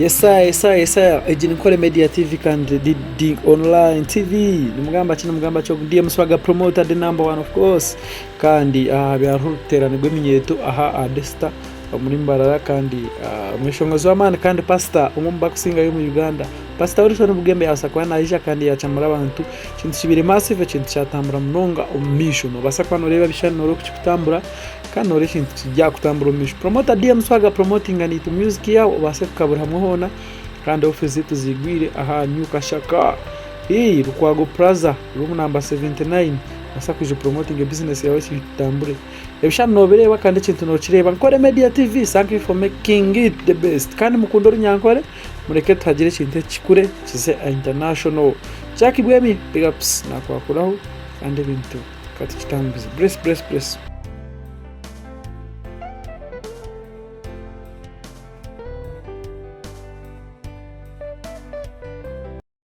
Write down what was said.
Yes sir ejini NKORE MEDIA TV kandi di online TV nimugamba kino mugamba cyo ndiye muswaga promoter the number one of course kandi byaruterane gweminyeto aha Daystar Mbarara kandi mwishongozo w'amana kandi pastor umumba kusinga yo mu Uganda pastor Western Bugembe asakwa naisha kandi yacamura abantu kintu kibiri massive kintu cyatambura munonga umishono basakwa no reba bishanoro kutambura kandi ore kintu kijya kutambura umisho promoter DM swaga promoting and to music yawo base kukabura hamwe kandi office tuzigwire aha nyuka shaka Rukwago Plaza room number 79 basakuje promoting business yawe kitambure ebishano bireba kandi kintu no kireba NKORE MEDIA TV thank you for making it the best kandi mukundo Nyankore mureke tagire kintu kikure kize international Jackie Bwemi big ups nakwakuraho kandi bintu kati kitambize bless